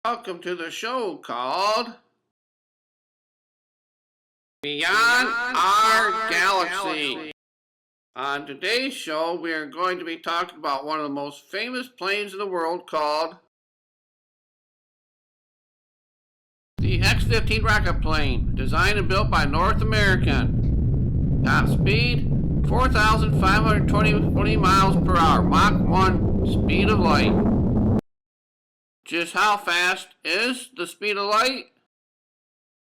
Welcome to the show called Beyond Our Galaxy. On today's show, we are going to be talking about one of the most famous planes in the world called the X-15 rocket plane, designed and built by North American. Top speed, 4,520 miles per hour, Mach 1 speed of light. Just how fast is the speed of light?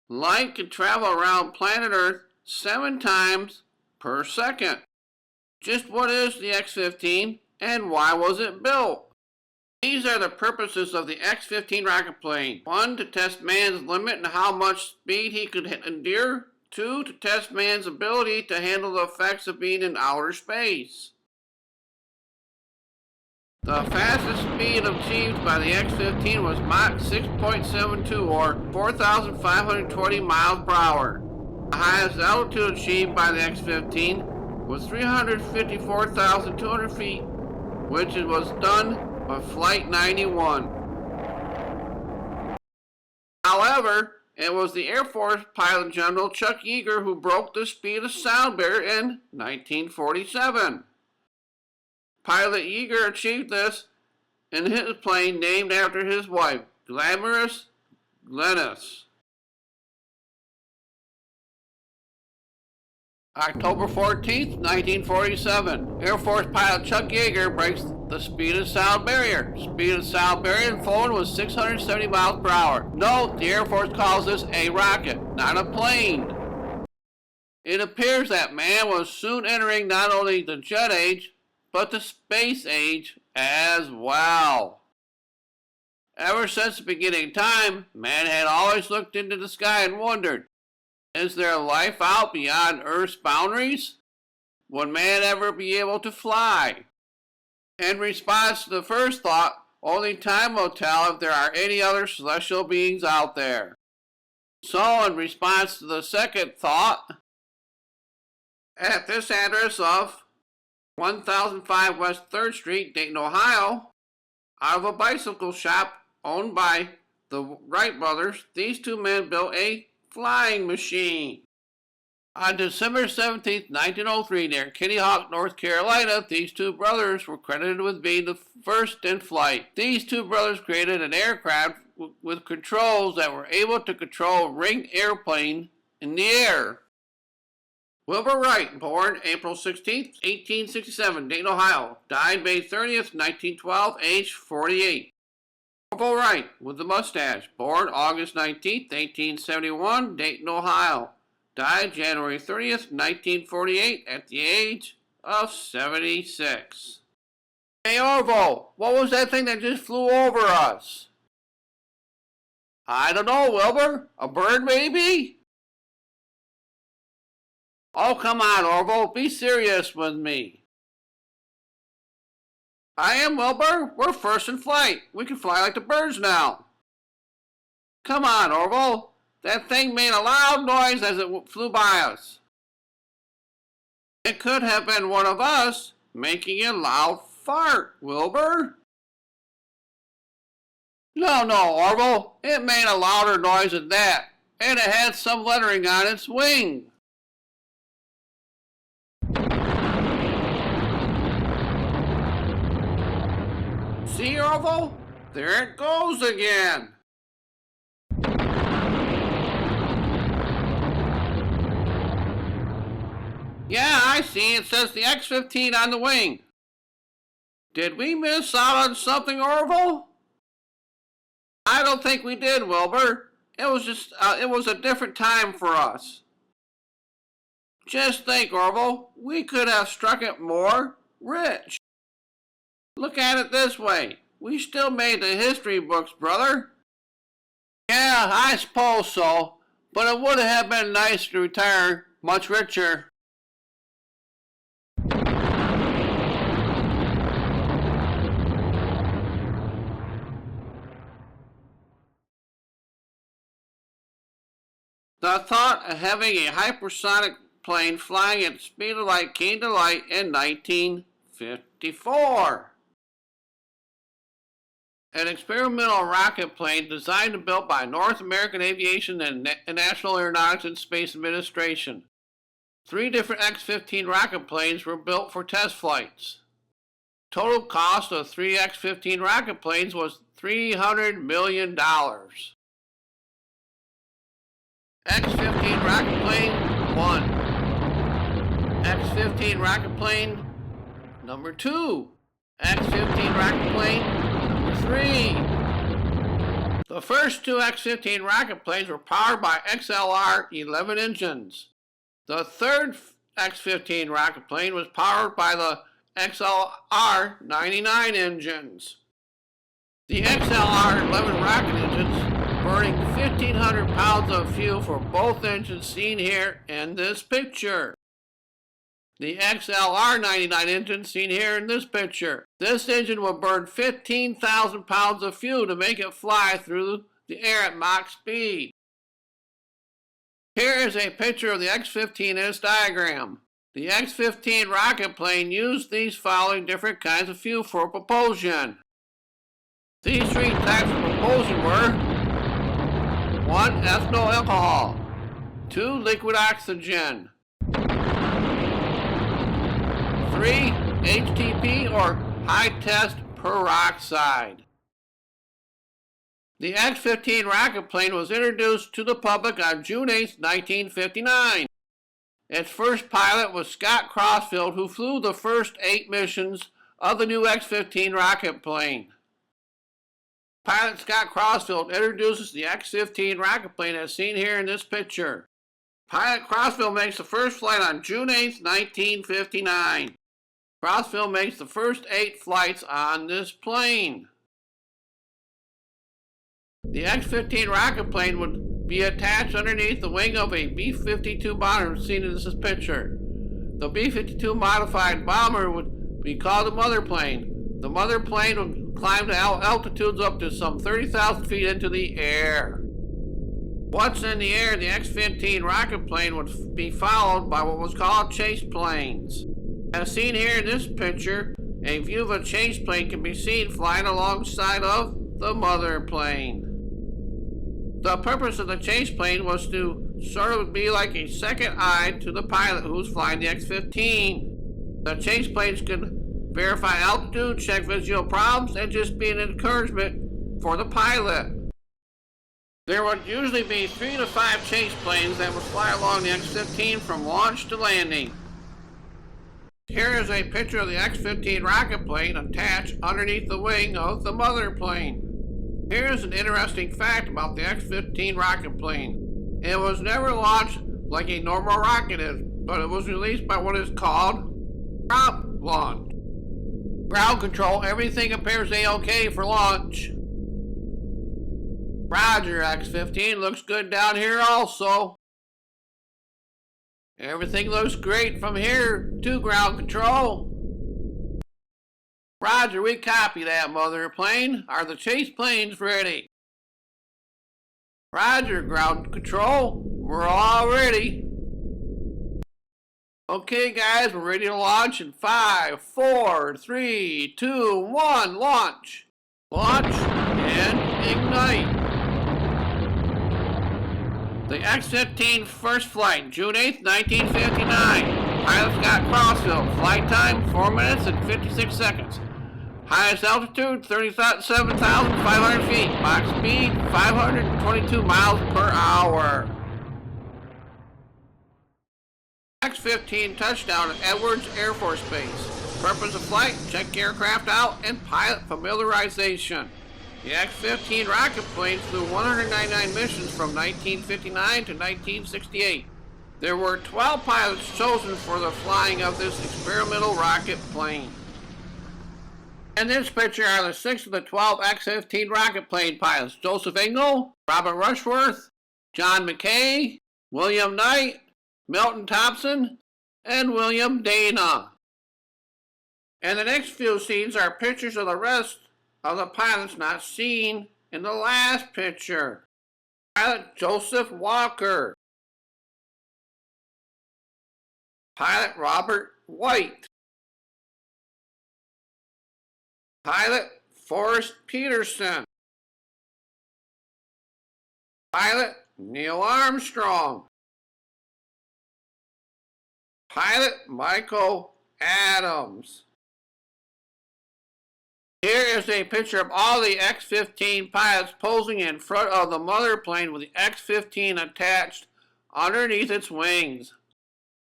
Light can travel around planet Earth 7 times per second. Just what is the X-15 and why was it built? These are the purposes of the X-15 rocket plane. 1. To test man's limit and how much speed he could endure. 2. To test man's ability to handle the effects of being in outer space. The fastest speed achieved by the X-15 was Mach 6.72 or 4,520 miles per hour. The highest altitude achieved by the X-15 was 354,200 feet, which was done by Flight 91. However, it was the Air Force pilot General Chuck Yeager who broke the speed of sound barrier in 1947. Pilot Yeager achieved this in his plane named after his wife, Glamorous Glennis. October 14th, 1947, Air Force pilot Chuck Yeager breaks the speed of sound barrier. Speed of sound barrier in phone was 670 miles per hour. Note, the Air Force calls this a rocket, not a plane. It appears that man was soon entering not only the jet age, but the space age as well. Ever since the beginning of time, man had always looked into the sky and wondered, is there life out beyond Earth's boundaries? Would man ever be able to fly? In response to the first thought, only time will tell if there are any other celestial beings out there. So in response to the second thought, at this address of 1005 West 3rd Street, Dayton, Ohio, out of a bicycle shop owned by the Wright brothers, these two men built a flying machine. On December 17, 1903, near Kitty Hawk, North Carolina, these two brothers were credited with being the first in flight. These two brothers created an aircraft with controls that were able to control a ringed airplane in the air. Wilbur Wright, born April 16, 1867, Dayton, Ohio, died May 30, 1912, age 48. Orville Wright, with the mustache, born August 19, 1871, Dayton, Ohio, died January 30, 1948, at the age of 76. Hey Orville, what was that thing that just flew over us? I don't know, Wilbur. A bird, maybe? Oh, come on, Orville. Be serious with me. I am, Wilbur. We're first in flight. We can fly like the birds now. Come on, Orville. That thing made a loud noise as it flew by us. It could have been one of us making a loud fart, Wilbur. No, Orville. It made a louder noise than that. And it had some lettering on its wing. See, Orville? There it goes again. Yeah, I see. It says the X-15 on the wing. Did we miss out on something, Orville? I don't think we did, Wilbur. It was a different time for us. Just think, Orville. We could have struck it more rich. Look at it this way. We still made the history books, brother. Yeah, I suppose so. But it would have been nice to retire much richer. The thought of having a hypersonic plane flying at the speed of light came to light in 1954. an experimental rocket plane designed and built by North American Aviation and National Aeronautics and Space Administration. 3 different X-15 rocket planes were built for test flights. Total cost of 3 X-15 rocket planes was $300 million. X-15 rocket plane 1. X-15 rocket plane number 2. X-15 rocket plane number 3. The first 2 X-15 rocket planes were powered by XLR-11 engines. The third X-15 rocket plane was powered by the XLR-99 engines. The XLR-11 rocket engines burning 1,500 pounds of fuel for both engines seen here in this picture. The XLR-99 engine seen here in this picture. This engine will burn 15,000 pounds of fuel to make it fly through the air at Mach speed. Here is a picture of the X-15 in this diagram. The X-15 rocket plane used these following different kinds of fuel for propulsion. These 3 types of propulsion were 1. Ethanol alcohol, 2. Liquid oxygen, 3. HTP or high-test peroxide. The X-15 rocket plane was introduced to the public on June 8, 1959. Its first pilot was Scott Crossfield, who flew the first 8 missions of the new X-15 rocket plane. Pilot Scott Crossfield introduces the X-15 rocket plane as seen here in this picture. Pilot Crossfield makes the first flight on June 8, 1959. Crossfield makes the first 8 flights on this plane. The X-15 rocket plane would be attached underneath the wing of a B-52 bomber seen in this picture. The B-52 modified bomber would be called the mother plane. The mother plane would climb to altitudes up to some 30,000 feet into the air. Once in the air, the X-15 rocket plane would be followed by what was called chase planes. As seen here in this picture, a view of a chase plane can be seen flying alongside of the mother plane. The purpose of the chase plane was to sort of be like a second eye to the pilot who was flying the X-15. The chase planes could verify altitude, check visual problems, and just be an encouragement for the pilot. There would usually be 3 to 5 chase planes that would fly along the X-15 from launch to landing. Here is a picture of the X-15 rocket plane attached underneath the wing of the mother plane. Here's an interesting fact about the X-15 rocket plane. It was never launched like a normal rocket is, but it was released by what is called prop launch. Ground control, everything appears A-OK for launch. Roger, X-15, looks good down here also. Everything looks great from here to ground control. Roger, we copy that, mother plane. Are the chase planes ready? Roger, ground control. We're all ready. Okay, guys, we're ready to launch in 5, 4, 3, 2, 1, launch. Launch and ignite. The X-15 first flight, June 8, 1959. Pilot Scott Crossfield. Flight time, 4 minutes and 56 seconds. Highest altitude, 37,500 feet. Mach speed, 522 miles per hour. X-15 touchdown at Edwards Air Force Base. Purpose of flight, check aircraft out, and pilot familiarization. The X-15 rocket plane flew 199 missions from 1959 to 1968. There were 12 pilots chosen for the flying of this experimental rocket plane. In this picture are the 6 of the 12 X-15 rocket plane pilots: Joseph Engle, Robert Rushworth, John McKay, William Knight, Milton Thompson, and William Dana. And the next few scenes are pictures of the rest of the pilots not seen in the last picture. Pilot Joseph Walker, Pilot Robert White, Pilot Forrest Peterson. Pilot, Neil Armstrong. Pilot, Michael Adams. Here is a picture of all the X-15 pilots posing in front of the mother plane with the X-15 attached underneath its wings.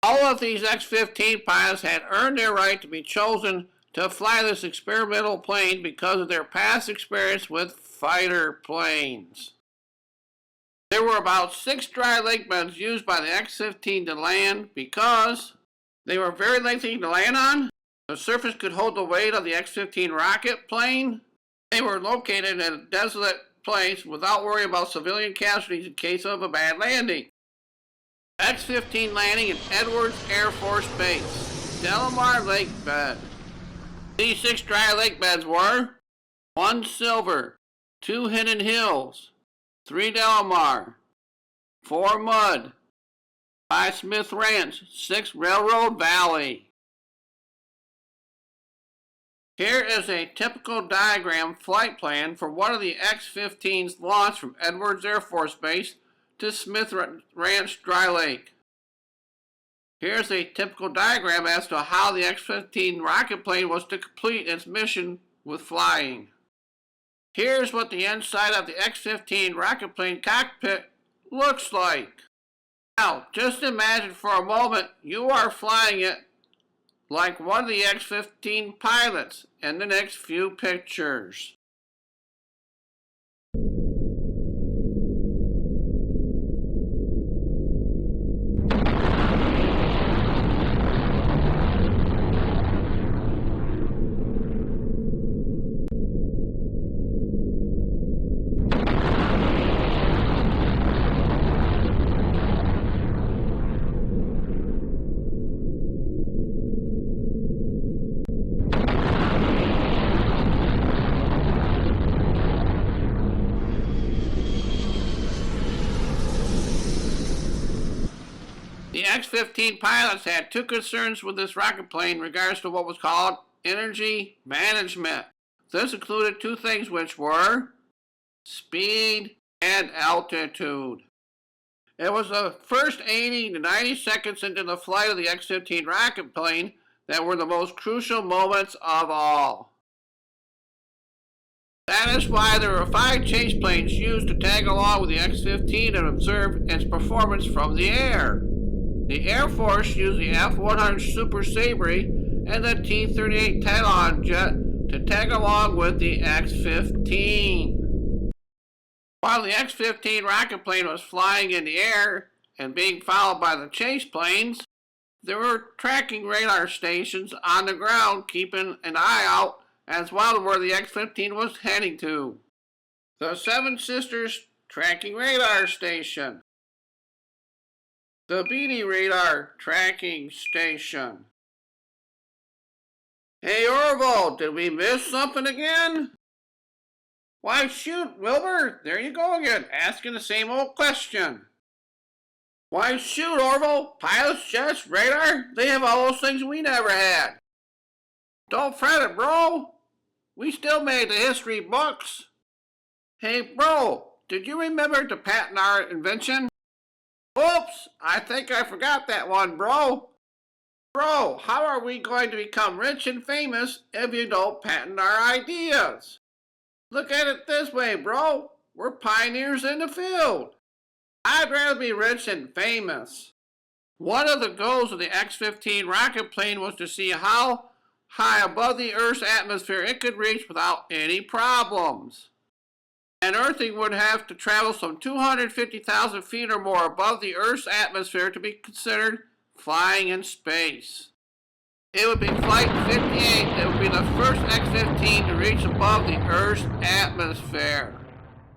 All of these X-15 pilots had earned their right to be chosen to fly this experimental plane because of their past experience with fighter planes. There were about 6 dry lake beds used by the X-15 to land because they were very lengthy to land on. The surface could hold the weight of the X-15 rocket plane. They were located in a desolate place without worrying about civilian casualties in case of a bad landing. X-15 landing at Edwards Air Force Base, Delamar Lake Bed. These 6 dry lake beds were 1 Silver, 2 Hidden Hills, 3 Delamar, 4 Mud, 5 Smith Ranch, 6 Railroad Valley. Here is a typical diagram flight plan for one of the X-15's launch from Edwards Air Force Base to Smith Ranch Dry Lake. Here's a typical diagram as to how the X-15 rocket plane was to complete its mission with flying. Here's what the inside of the X-15 rocket plane cockpit looks like. Now, just imagine for a moment you are flying it like one of the X-15 pilots in the next few pictures. The X-15 pilots had 2 concerns with this rocket plane in regards to what was called energy management. This included 2 things, which were speed and altitude. It was the first 80 to 90 seconds into the flight of the X-15 rocket plane that were the most crucial moments of all. That is why there were 5 chase planes used to tag along with the X-15 and observe its performance from the air. The Air Force used the F-100 Super Sabre and the T-38 Talon jet to tag along with the X-15. While the X-15 rocket plane was flying in the air and being followed by the chase planes, there were tracking radar stations on the ground keeping an eye out as well as where the X-15 was heading to. The Seven Sisters Tracking Radar Station. The Beatty Radar Tracking Station. Hey Orville, did we miss something again? Why shoot, Wilbur, there you go again, asking the same old question. Why shoot, Orville, pilots, jets, radar, they have all those things we never had. Don't fret it, bro. We still made the history books. Hey bro, did you remember to patent our invention? Oops, I think I forgot that one, bro. Bro, how are we going to become rich and famous if you don't patent our ideas? Look at it this way, bro. We're pioneers in the field. I'd rather be rich than famous. One of the goals of the X-15 rocket plane was to see how high above the Earth's atmosphere it could reach without any problems. An Earthling would have to travel some 250,000 feet or more above the Earth's atmosphere to be considered flying in space. It would be Flight 58 that would be the first X-15 to reach above the Earth's atmosphere.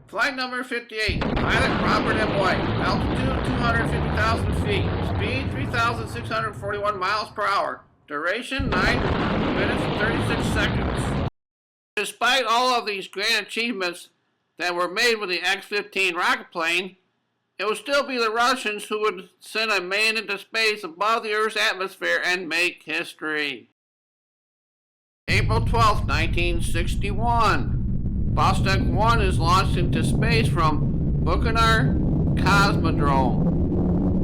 Flight number 58, pilot Robert M. White, altitude 250,000 feet, speed 3,641 miles per hour, duration 9 minutes and 36 seconds. Despite all of these grand achievements that were made with the X-15 rocket plane, it would still be the Russians who would send a man into space above the Earth's atmosphere and make history. April 12, 1961. Vostok 1 is launched into space from Baikonur Cosmodrome.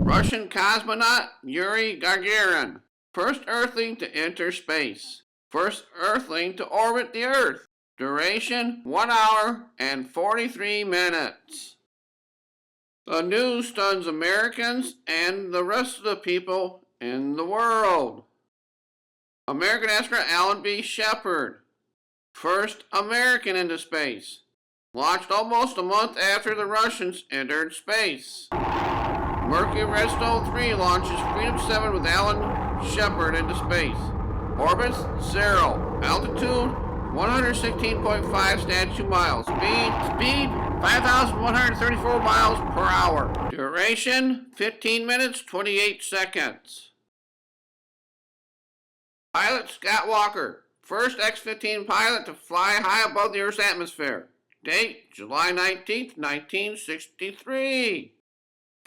Russian cosmonaut Yuri Gagarin, first Earthling to enter space. First Earthling to orbit the Earth. Duration 1 hour and 43 minutes. The news stuns Americans and the rest of the people in the world. American astronaut Alan B. Shepard, first American into space, launched almost a month after the Russians entered space. Mercury Redstone 3 launches Freedom 7 with Alan Shepard into space. Orbits 0. Altitude 116.5 statute miles. Speed 5,134 miles per hour. Duration 15 minutes 28 seconds. Pilot Scott Walker, first X-15 pilot to fly high above the Earth's atmosphere. Date July 19, 1963.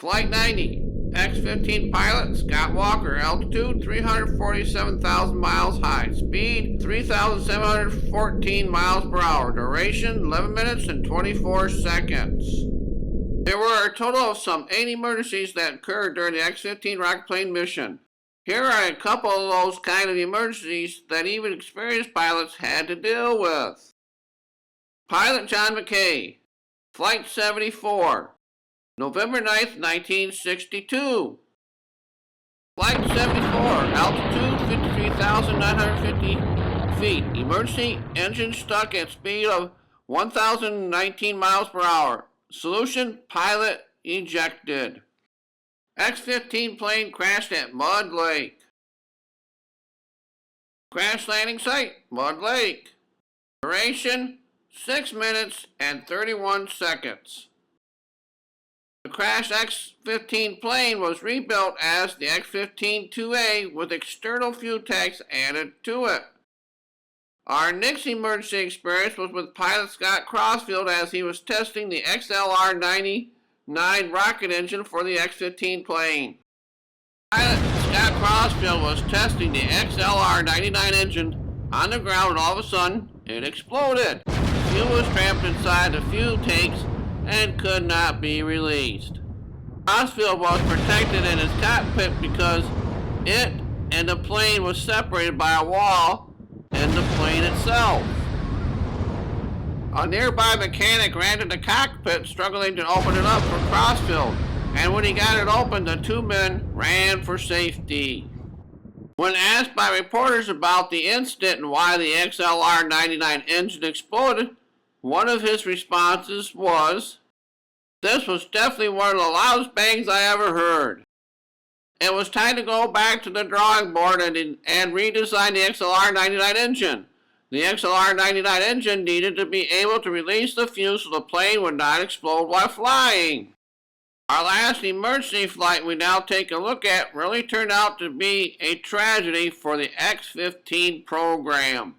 Flight 90, X-15 pilot Scott Walker, altitude 347,000 miles high, speed 3,714 miles per hour, duration 11 minutes and 24 seconds. There were a total of some 8 emergencies that occurred during the X-15 rocket plane mission. Here are a couple of those kind of emergencies that even experienced pilots had to deal with. Pilot John McKay, Flight 74, November 9th, 1962. Flight 74, altitude 53,950 feet. Emergency engine stuck at speed of 1,019 miles per hour. Solution, pilot ejected. X-15 plane crashed at Mud Lake. Crash landing site, Mud Lake. Duration, 6 minutes and 31 seconds. The crashed X-15 plane was rebuilt as the X-15-2A with external fuel tanks added to it. Our next emergency experience was with pilot Scott Crossfield as he was testing the XLR-99 rocket engine for the X-15 plane. Pilot Scott Crossfield was testing the XLR-99 engine on the ground, and all of a sudden, it exploded. Fuel was trapped inside the fuel tanks and could not be released. Crossfield was protected in his cockpit because it and the plane was separated by a wall and the plane itself. A nearby mechanic ran to the cockpit struggling to open it up for Crossfield, and when he got it open, the 2 men ran for safety. When asked by reporters about the incident and why the XLR-99 engine exploded, one of his responses was, "This was definitely one of the loudest bangs I ever heard. It was time to go back to the drawing board and redesign the XLR-99 engine. The XLR-99 engine needed to be able to release the fuel so the plane would not explode while flying." Our last emergency flight we now take a look at really turned out to be a tragedy for the X-15 program.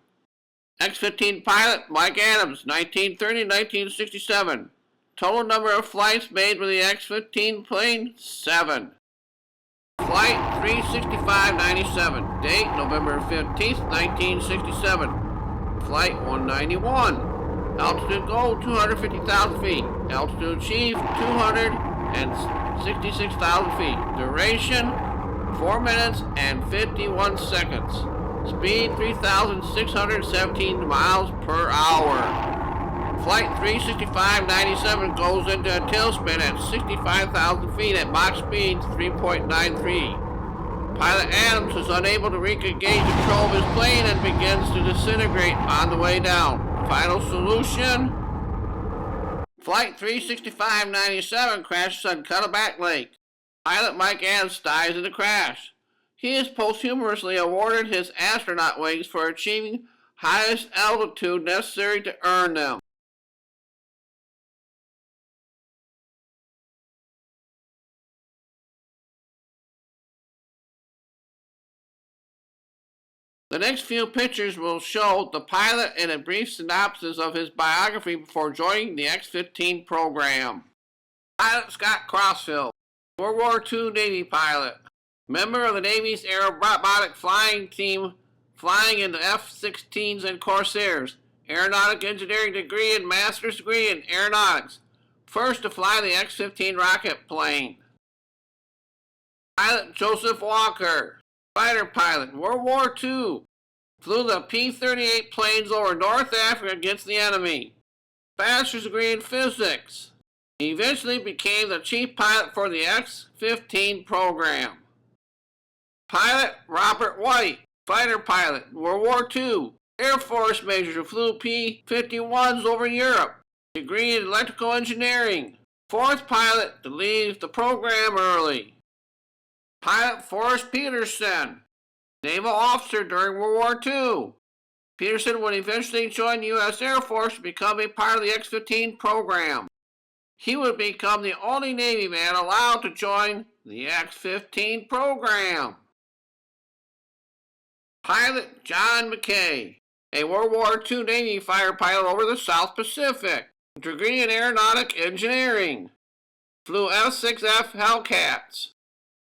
X-15 pilot Mike Adams, 1930-1967. Total number of flights made with the X-15 plane, 7. Flight 365-97. Date November 15th, 1967. Flight 191. Altitude goal 250,000 feet. Altitude achieved 266,000 feet. Duration 4 minutes and 51 seconds. Speed 3,617 miles per hour. Flight 365-97 goes into a tailspin at 65,000 feet at Mach speed 3.93. Pilot Adams is unable to regain control of his plane and begins to disintegrate on the way down. Final solution? Flight 365-97 crashes on Cuttleback Lake. Pilot Mike Adams dies in the crash. He is posthumously awarded his astronaut wings for achieving highest altitude necessary to earn them. The next few pictures will show the pilot and a brief synopsis of his biography before joining the X-15 program. Pilot Scott Crossfield, World War II Navy pilot, member of the Navy's aerobatic flying team flying in the F-16s and Corsairs. Aeronautic engineering degree and master's degree in aeronautics. First to fly the X-15 rocket plane. Pilot Joseph Walker, fighter pilot, World War II. Flew the P-38 planes over North Africa against the enemy. Bachelor's degree in physics. He eventually became the chief pilot for the X-15 program. Pilot Robert White, fighter pilot, World War II. Air Force major who flew P-51s over Europe. Degree in electrical engineering. Fourth pilot to leave the program early. Pilot Forrest Peterson, naval officer during World War II. Peterson would eventually join the U.S. Air Force to become a part of the X-15 program. He would become the only Navy man allowed to join the X-15 program. Pilot John McKay, a World War II Navy fighter pilot over the South Pacific. Degree in aeronautic engineering. Flew F-6F Hellcats.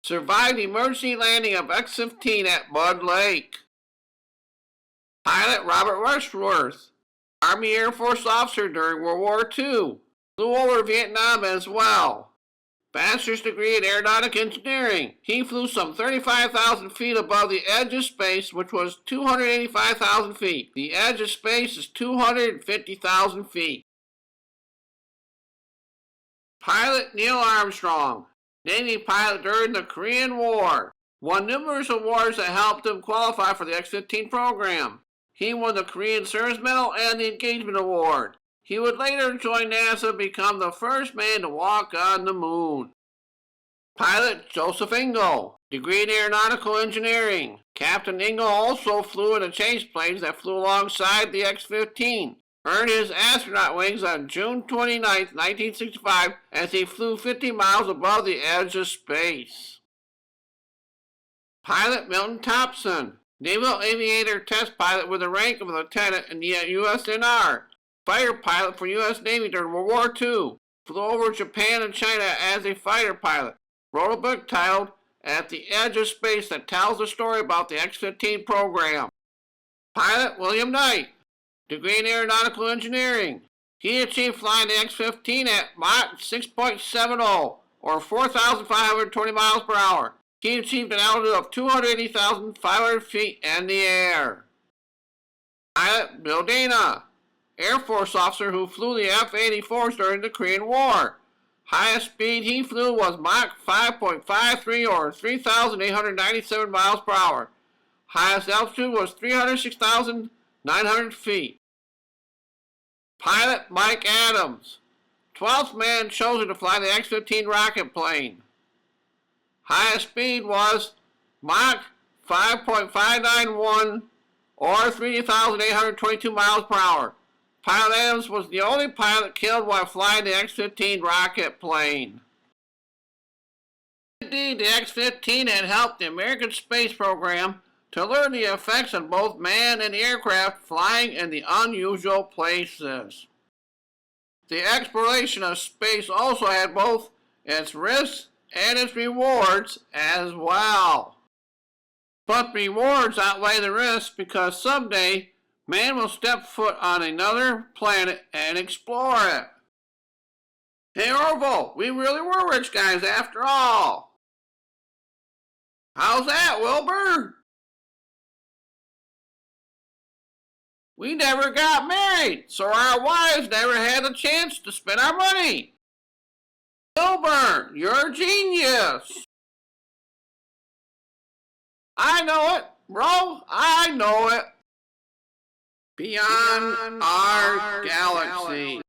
Survived the emergency landing of X-15 at Mud Lake. Pilot Robert Rushworth, Army Air Force officer during World War II. Flew over Vietnam as well. Bachelor's degree in aeronautic engineering. He flew some 35,000 feet above the edge of space, which was 285,000 feet. The edge of space is 250,000 feet. Pilot Neil Armstrong, Navy pilot during the Korean War. Won numerous awards that helped him qualify for the X-15 program. He won the Korean Service Medal and the Engagement Award. He would later join NASA and become the first man to walk on the moon. Pilot Joseph Engle, degree in aeronautical engineering. Captain Engle also flew in the chase planes that flew alongside the X-15. Earned his astronaut wings on June 29, 1965, as he flew 50 miles above the edge of space. Pilot Milton Thompson, naval aviator test pilot with the rank of lieutenant in the USNR. Fighter pilot for U.S. Navy during World War II. Flew over Japan and China as a fighter pilot. Wrote a book titled At the Edge of Space that tells the story about the X-15 program. Pilot William Knight, degree in aeronautical engineering. He achieved flying the X-15 at Mach 6.70, or 4,520 miles per hour. He achieved an altitude of 280,500 feet in the air. Pilot Bill Dana, Air Force officer who flew the F-84s during the Korean War. Highest speed he flew was Mach 5.53, or 3,897 miles per hour. Highest altitude was 306,900 feet. Pilot Mike Adams, 12th man chosen to fly the X-15 rocket plane. Highest speed was Mach 5.591, or 3,822 miles per hour. Pilot Adams was the only pilot killed while flying the X-15 rocket plane. Indeed, the X-15 had helped the American space program to learn the effects of both man and aircraft flying in the unusual places. The exploration of space also had both its risks and its rewards as well. But rewards outweigh the risks because someday man will step foot on another planet and explore it. Hey Orville, we really were rich guys after all. How's that, Wilbur? We never got married, so our wives never had a chance to spend our money. Wilbur, you're a genius. I know it, bro, I know it. Beyond our galaxy.